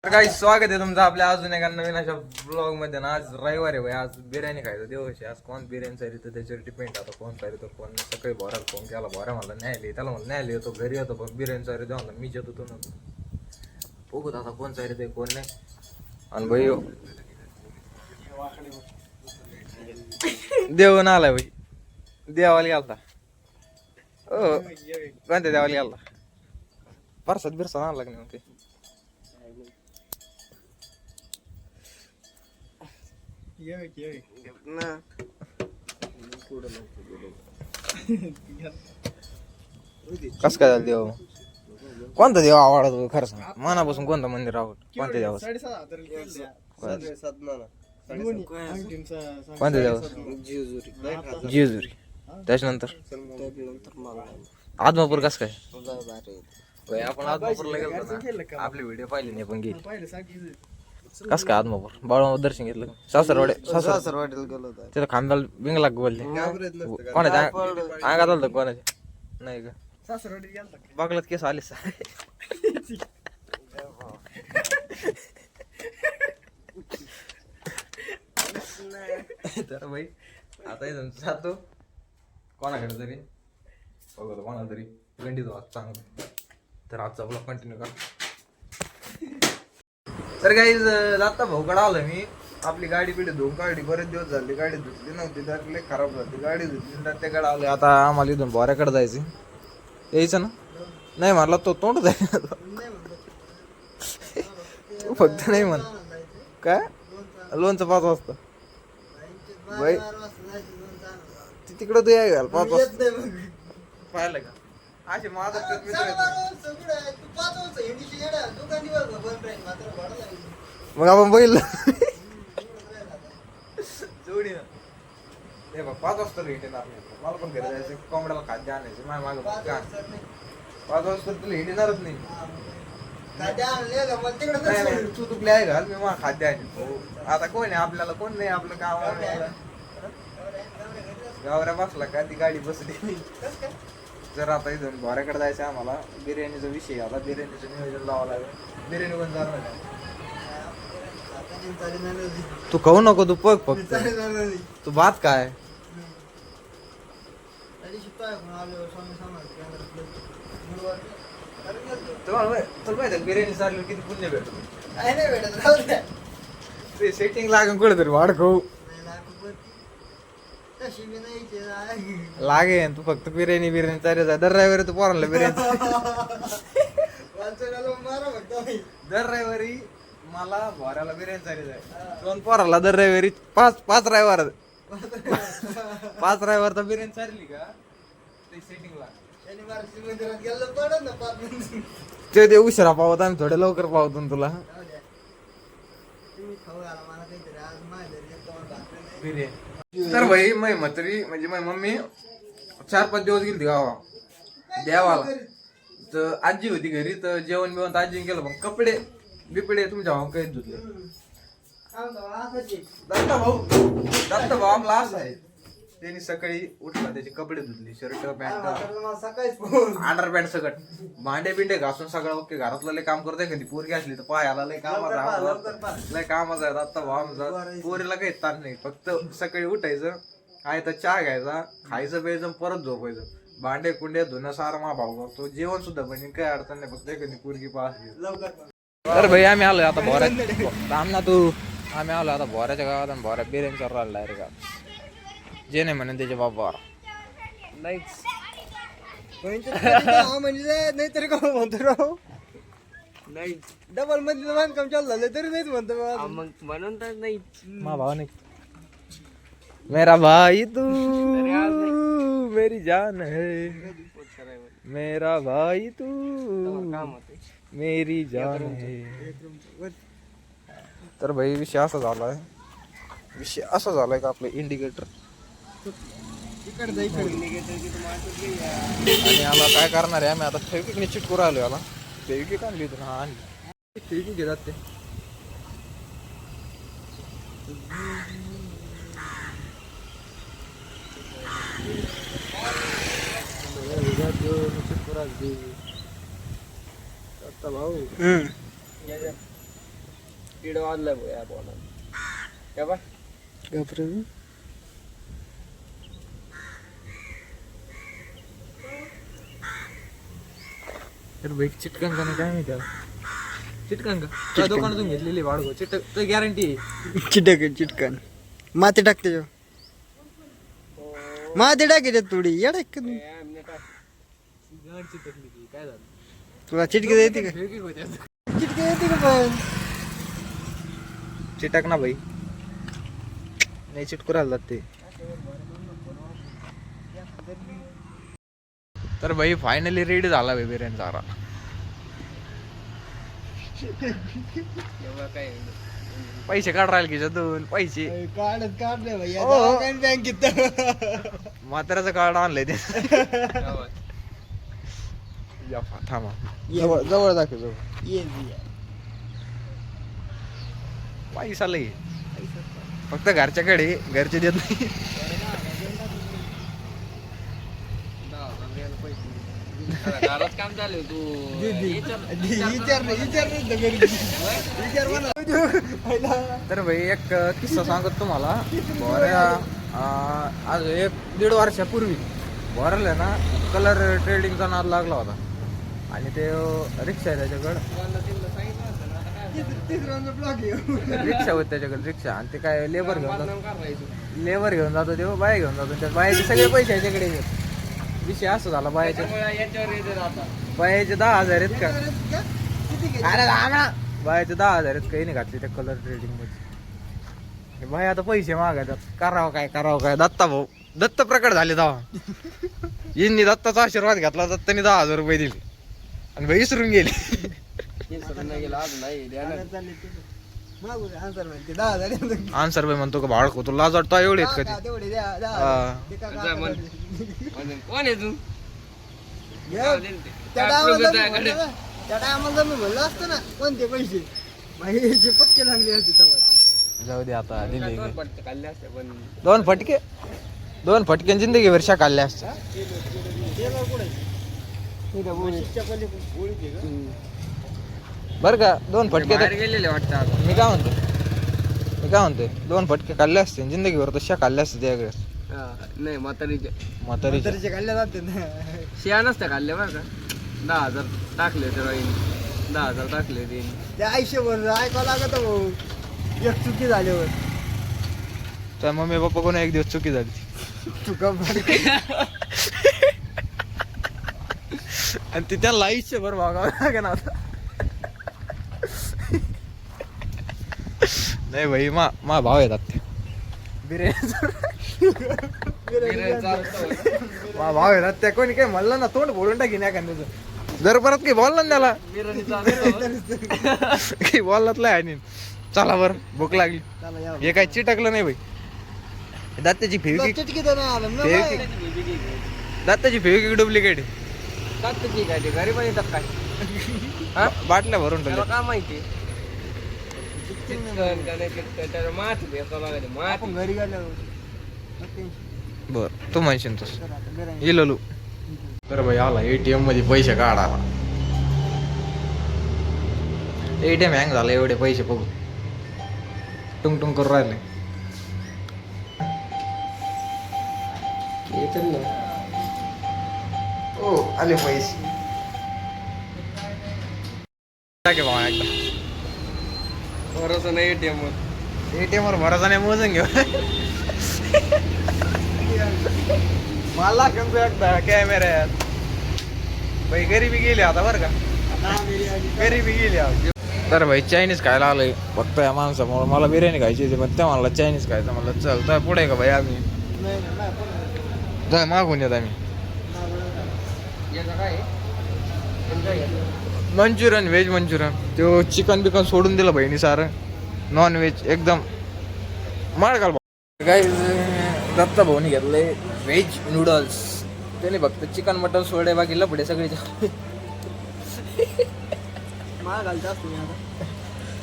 काही स्वागत आहे तुमचं आपल्या अजून एका नवीन अशा ब्लॉग मध्ये ना. आज रविवार आहे, आज बिर्याणी खायचं दिवस आहे. आज कोण बिर्याणी चालली तर त्याच्यावर डिपेंड. आता कोण चालतो कोण नाही. सकाळी भोराला फोन केला, भोरा मला न्यायला त्याला म्हणून न्यायला येतो, घरी येतो पण बिर्याणी चालू देऊ म्हणलं, मी जेतो तो नको बघू आता कोण चालते कोण नाही. आणि भाई देऊन आलाय भाई, देवाला गेलता. हो कोणत्या देवाला गेलता? परसात बिरसात आणला की नाही ते? कस काय झालं देव? कोणता देव आवडतो खरं सांग, मनापासून कोणतं मंदिर आवडत? कोणत्या देवा? कोणत्या देवा? जेजुरी. त्याच्यानंतर आदमापूर. कस काय आपण आदमापूरला गेलो ना, आपले व्हिडिओ पाहिले नाही पण गेले. कस काय आदमापूर? बाळूमामा दर्शन घेतलं? सासरवाडीला गेलो होतो. तिथं खांद्याला बिंगला बोलले कोणाच्या अंगात आलं कोणाच्या नाही का? बघलात केस आले तर भाई आता इथून जातो कोणाकडे तरी, बघतो कोणाला तरी गंडीत चांगलं. तर आजचा ब्लॉग कंटिन्यू कर. तर काही जाता भाऊकडे आलं मी. आपली गाडी पिढी धुवून काढली, बरेच दिवस झाले गाडी धुतली नव्हती, त्यातले खराब झाली गाडी धुतली. त्याकडे आले. आता आम्हाला इथून बोऱ्याकडे जायचं. यायचं ना? नाही म्हणला तो तोंड जायचं फक्त नाही म्हण काय लोणचं 5 वाजता बाई तिकडं तू याय घाल 5 वाजता पाहिलं का? असे माझा मग आपण बैल जोडी ना. हे बघ 5 वाजता भेट येणार नाही. मला पण घरी जायचं, कोंबड्याला खाद्य आणायचं. माझ्या मागं 5 वाजता तुला हिट येणारच नाही. तू तुकले आहे घाल, मी मला खाद्य आहे. आता कोण आहे आपल्याला? कोण नाही आपलं गावाला. गावऱ्या बसला का ती गाडी बसली. जर आता इथून भोऱ्याकडे जायचं आम्हाला. बिर्याणीचा विषय आता, बिर्याणीचं नियोजन लावावं लागेल. बिर्याणी पण जाणार नाही. तू खाऊ नको, तू बघ फक्त. तू भात काय तुला माहिती बिर्याणी चालली किती पुण्य भेटत? ते सेटिंग लागेल कुठेतरी वाढ खाऊ लागेल. तू फक्त बिर्याणी चालू जाय. दर रविवारी तू पोरांना बिर्याणी दर रविवारी मला भोऱ्याला बिर्याणी चालू जाय. 2 पोराला दर रविवारी 5 रविवार 5 रविवार तर बिर्याणी चालली का ते सेटिंग लाग. ते उशिरा पावत आम्ही थोडे लवकर पावतो तुला तर भाई मै म्हातारी म्हणजे माझी मम्मी 4-5 दिवस गेली गावा देवाला. तर आजी होती घरी, तर जेवण बिवण आजीने केलं. पण कपडे बिपडे तुमच्या भाऊ काही धुतले. दत्ता भाऊ आपला असं आहे, त्यांनी सकाळी उठला त्याचे कपडे धुतले, शर्ट पॅन्ट अंडर पॅन्ट सगळं, भांडे बिंडे घासून सगळं ओके. घरातलं लय काम करतोय. कधी पोरगी असली तर पायाला लय कामाचा आहे. दत्ता भाऊ आमचा पोरीला काही ताण नाही. फक्त सकाळी उठायचं, आहे तर चहा घ्यायचा, खायचं प्यायचं, परत झोपायचं. भांडे कुंडे धुणं सारा मा भाऊ करतो. जेवण सुद्धा पण काही अडचण नाही. फक्त कधी पोरगी पाहली. तर भाई आम्ही आलोय आता भोऱ्यात. थांब ना तू. आम्ही आलो आता भोऱ्याच्या गावात आणि भोऱ्या बिर्याणी चालू राहिला डायरेक्ट. जे नाही म्हणून त्याच्या बाबा म्हणजे नाही तरी का म्हणतो राव. नाही डबल मध्ये बांधकाम चालू झालं तरी नाहीच म्हणतो म्हणून तर नाही. मा भाव नाही. मेरा भाई तू मेरी जान है, मेरा भाई तू मेरी जान है. तर भाई विषय असा झालाय का आपलं इंडिकेटर आणि आम्हाला काय करणार आहे. आम्ही आता फेविक्विकने चिटकू राहिलो. याला फेविक्विक आणली होती ना, आणली फेविक्विक घेतात ते. चिटकू राहिली भाऊ. दीड वाजला भोया बोला क्या बा घाबरू तर बाईक चिटकन का नाही काय माहिती आता. चिटकन का त्या दुकानातून घेतलेली वाढगो चिटक गॅरंटी आहे. चिटकन माती टाक त्याच्यावर माती टाक त्याच्यात थोडी येडा का तू? चिटकली ती काय झालं तुला चिटकी येते का वेगळी होती आता. चिटकी येते का पण चिटक ना भाई नाही चिटकू राहिला ते. तर भाई फायनली रेडी झाला भाई बिर्याणी चारा. काय पैसे काढ राहिले की दोन पैसे काढले भाई हो. बँकेत म्हाताऱ्याचं कार्ड आणलंय ते. थांबा जवळ दाखव जवळ पैसा लई फक्त घरच्याकडे घरचे देत नाही. घरात काम चालू तू तर भाई एक किस्सा सांगत तुम्हाला. बोऱ्या आज 1-1.5 वर्षापूर्वी बोऱ्याला ना कलर ट्रेडिंगचा नाद लागला होता आणि ते रिक्षा आहे त्याच्याकडं रिक्षा होती त्याच्याकडे रिक्षा आणि ते काय लेबर घेऊन जातो ते बाया घेऊन जातो त्या बायाचे सगळे पैसे त्याच्याकडे येतात. विषय असं झाला बायाचे 10,000 आहेत का अरे बायाचे 10,000 आहेत काही नाही घातले त्या कलर ट्रेडिंग मध्ये. बाय आता पैसे मागायतात करावं काय दत्त प्रकट झाले तेव्हा यांनी दत्ताचा आशीर्वाद घेतला दत्तानी 10,000 रुपये दिले आणि बाई विसरून गेले. आन्सर बाई म्हणतो का भाड होतो लाज वाटतो एवढे कधी कोण आहे तू त्या टायमाला मी म्हणलं असतं ना कोणते पैसे जे पक्के लागले असते तेव्हा. जाऊ दे आता दिले खाल्ले असते पण 2 फटके जिंदगीवर शाकाल्ल्या असत्या. बर का 2 फटके बाहेर गेलेले वाटतं आता. मी काय म्हणतोय 2 फटके खाल्ले असते जिंदगीवर तर खाल्ले असते त्यावेळेस. नाही म्हातारीचे म्हातारीचे खाल्ल्या जाते ना शिया नसत्या खाल्ले बरं का 10,000 टाकले तर 10,000 टाकले ते त्या आयुष्यभर ऐकावं लागत भाऊ एक चुकी झाल्यावर. तर मम्मी पप्पा कोण एक दिवस चुकी झाली चुका आणि ती त्याला आयुष्यभर भागावं लागे ना आता. नाही भाई मा भाव येतात ते मा भाव येतात त्या कोणी काही म्हणलं ना तोंड फोडून टाकीन एखाद्याचं. जर परत काही बोलला ना त्याला काही बोललाच आणि चला बरं भूक लागली हे काय चिटकलं नाही भाई. दात्याची फेविक दात्याची फेविक डुप्लिकेट ठीक आहे ते घरी पण येतात काय बाटल्या भरून ठेवल्या. काय माहिती आपण घरी गेलो बर तू म्हणशील तस येलो. तर भाई आला ATM मध्ये पैसे काढायला. ATM हँग झाला एवढे पैसे बघू टुंग टुंग करून राहिले. ओ आले पैसे टाके भावा एकदा भरोसा नाही ATM वर ATM वर भरोसा नाही मोजून घेऊ मला कंपू एकदा कॅमेऱ्यात भाई गरिबी गेली आता बरं का गरिबी गेली आता. तर भाई चायनीज खायला आलोय फक्त या माणसामुळे मला बिर्याणी खायची होती पण ते मला चायनीज खायचं म्हणलं चल तर पुढे का भाई आम्ही जाय मागून येत आम्ही मंचुरियन व्हेज मंचुरियन तो चिकन बिकन सोडून दिलं बहिणी सारं नॉन व्हेज एकदम माळ घाल काय दत्ता भाऊनी घेतलंय व्हेज नूडल्स त्याने फक्त चिकन मटन सोडे बाकी लपडे सगळे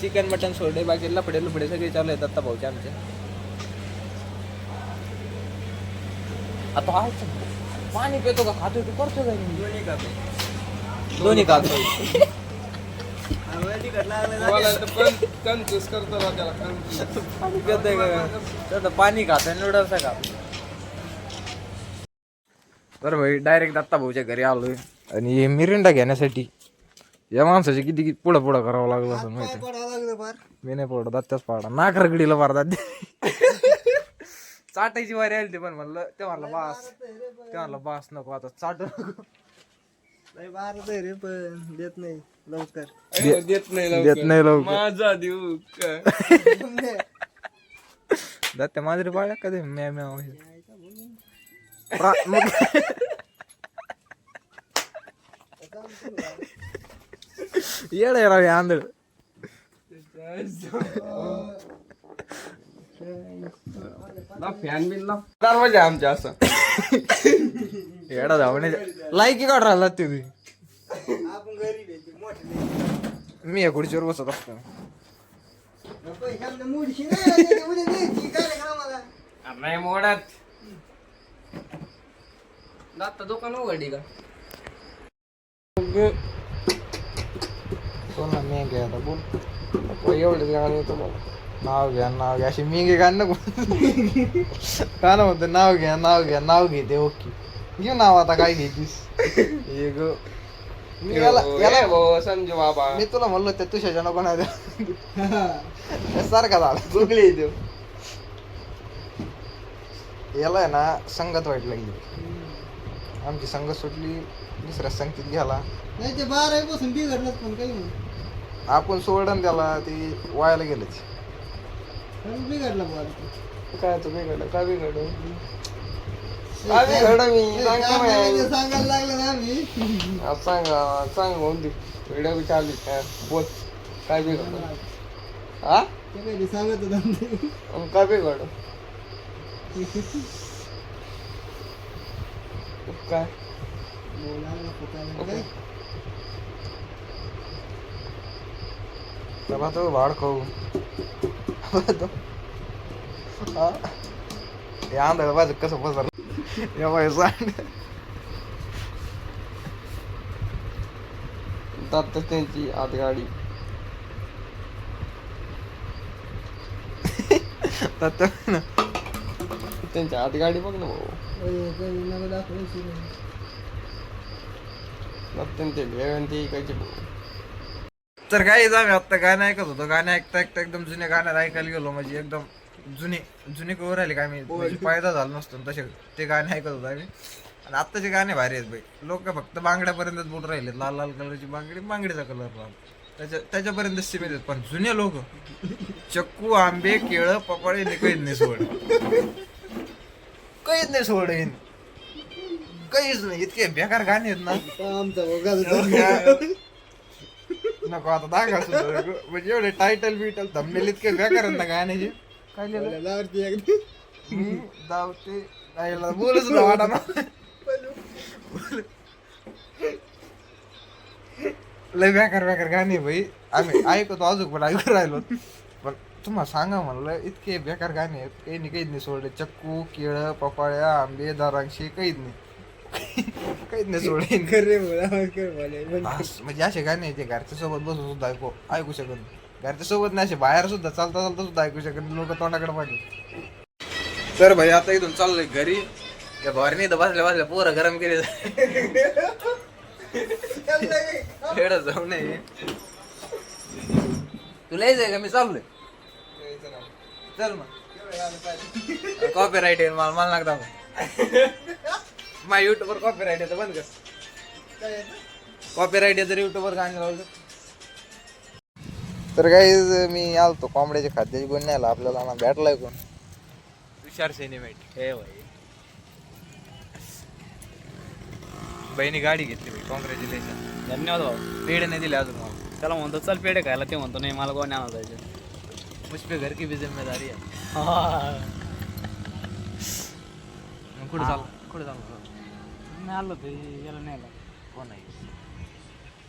चिकन मटन सोडे बाकी लपडे लुपडे सगळे चालू आहे दत्ता भाऊचे आमचे. आता पाणी पितो का खातो तू करतो का दोन्ही खातो कन्फ्युज करतो ना त्याला confuse. पाणी पितोय का त्याचं पाणी खातोय नूडल्स का तर भाई डायरेक्ट दत्ता भाऊच्या घरी आलोय आणि मिरिंडा घेण्यासाठी या माणसाचे किती पुढं पुढं करावं लागलं असं माहिती पडावं लागलं फार. मी नाही पडत दत्ताच पाडा नाकरगडीला पाडतात चाटायची वारी आली ते पण म्हणलं ते म्हणलं बास नको आता चाटू नको लय भारत आहे रे पण देत नाही लवकर. देत नाही देत नाही लवकर. माझा देऊ का? दत्त्या मांजरी पाळल्या कधी म्या म्या येड राव आंधळ फॅन बिन लाव दरवाजा आमच्या असं येडा धावणे लायकी काढ राहिला तुम्ही आपण गरीब आहे, ते मोठे नाही. मी या खुर्चीवर बसत असतो पैशाला मुडशी नाही, ते उद्या द्यायची कार्यक्रमाला. नाही मोडत दत्ता दुकान उघडी का सोना मी घ्या आता बोल एवढेच गाणं येतं मला नाव घ्या अशी मी घे गाणं नको गाणं म्हणतं नाव घे ते ओके घेऊ नाव आता काय घेतीस हे ग मी याला भाऊ संजू बाबा मी तुला म्हणलो त्या तुझ्याच्या नको नाही सारखा झाला चुकली येतो याला आहे ना संगत वाईट लागली आमची संगत सुटली दुसऱ्या संगतीत घ्याला नाही ते 12 पासून बिघडलंच पण काही नाही. आपण सोडन त्याला ते वायाला गेलंच पण बिघडलं बरं. काय तू बिघडलं काय बिघडलं काय बिघडलं मी सांगतो ते सांगायला लागलं ना आम्ही. सांग म्हणते व्हिडिओ चालू काय बोल काय बिघडलं हा ते काही सांगत होता आम्ही. काय बिघडलं काय बोलायला नको काय नाही काय. त्याला तो भाड खाऊ हे आंधळ बाजू कसं पसर दत्त त्यांची आत गाडी त्यांची आत गाडी बघ ना भाऊ काही नवं दाखवायची नाही. दत्त ते भेळ ते इकायचे भाऊ तर काय आम्ही आत्ता गाणं ऐकत होतो गाणं ऐकता एकदम जुने गाण्यात ऐकायला गेलो म्हणजे एकदम जुने कवर राहिले काय मी म्हणजे फायदा झाला नसतो तसे ते गाणे ऐकत होतो आम्ही आणि आत्ताचे गाणे भारी आहेत भाई लोक फक्त बांगड्यापर्यंतच बोट राहिले लाल लाल कलरची बांगडीचा कलर लाल त्याच्यापर्यंत सीमित आहेत पण जुने लोक चक्कू आंबे केळं पपळे कैद नाही सोड काहीच नाही इतके बेकार गाणे आहेत ना आमचा भोगा नको आता दाखवा सुद्धा म्हणजे एवढे टायटल बिटल थंबनेल इतके बेकार आहेत ना गाण्याचे काय लिहिलं लावती अगदी. धावते नाही बोलू सुद्धा वाटा ना लय बेकार गाणे भाई आम्ही ऐकतो अजून पण ऐकून राहिलो पण तुम्हाला सांगा म्हणलं इतके बेकार गाणे आहेत काही नाही सोडले चक्कू केळं पपाळ्या आंबे दारांशी काहीच नाही सोडले खरे बोला म्हणजे असे गाणे आहे ते घरच्या सोबत बसून सुद्धा ऐकू शकत नाही घरच्या सोबत नाही असे बाहेर सुद्धा चालता सुद्धा ऐकू शकत लोक तोंडाकडे पाहिजे तर भाई आता इथून चाललोय घरी त्या भावाने इथं बसल्या पोरं गरम केले जाऊ नये तुला यायचंय का मी चाललोय चल मग कॉपीराईट आहे मला लागता माझ्या युट्यूबवर कॉपीराईट येतं बंद कर कॉपीराईट येतं युट्यूबवर गाणं लावलं तर काही मी आलतो कोंबड्याच्या खाद्याची गुण नाही आला आपल्याला ना भेटलाय कोण तुषार सिनेमेट हे भाई बहिणी गाडी घेतली भाई कॉंग्रॅच्युलेशन धन्यवाद भाऊ पेढे नाही दिले अजून मला त्याला म्हणतो चल पेढे खायला ते म्हणतो नाही मला कोणी आणा जायचे मुझ पे घर की भी जिम्मेदारी है कुठे चाललं नाही आलो ते याला नाही आला कोण आहे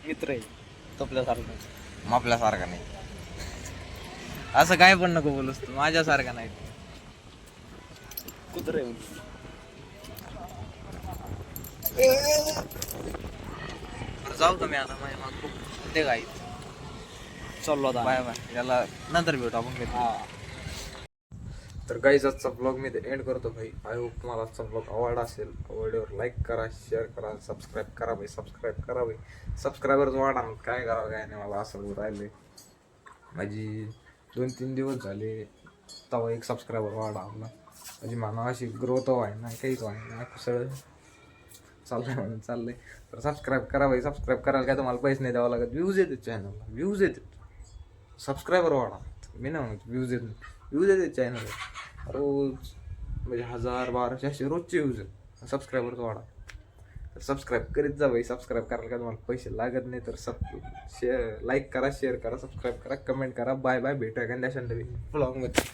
मित्र आहे आपल्यासारखं आपल्यासारखा नाही असं काय पण नको बोलूस तू माझ्यासारखा नाही कुत्रे जाऊ का मी आता माझ्या माग खूप ते काय चाललो आता बाय बाय, याला नंतर भेटू आपण कधी. हा. तर गाईज आजचा ब्लॉग मी एंड करतो भाई. आय होप तुम्हाला आजचा ब्लॉग आवडला असेल. आवडल्यावर लाईक करा, शेअर करा, सबस्क्राईब करा भाई. सबस्क्राईब करा भाई. सबस्क्रायबर्स वाढा, काय करावं काय नाही, मला असं राहिले. माझी 2-3 दिवस झाले तेव्हा एक सबस्क्रायबर वाढा आपला. माझी मानव अशी ग्रोथ व्हाय ना, काहीच व्हाय ना, सगळं चाललंय म्हणून चाललंय. तर सबस्क्राईब करा भाई. सबस्क्राईब करायला काय तुम्हाला पैसे नाही द्यावं लागत. व्ह्यूज येतात चॅनलला, व्ह्यूज येतात. सबस्क्रायबर वाढा, मी नाही म्हणत व्ह्यूज येत नाही, व्ह्यूज येतात चॅनलला रोज, म्हणजे 1000-1200 असे रोजचे व्ह्यूज आहेत. सबस्क्रायबरच वाढा. तर सबस्क्राईब करीत जा भाई. सबस्क्राईब करायला काय तुम्हाला पैसे लागत नाही. तर लाईक करा, शेअर करा, सबस्क्राईब करा, कमेंट करा. बाय बाय, भेटूया एखाद्या ब्लॉगमध्ये.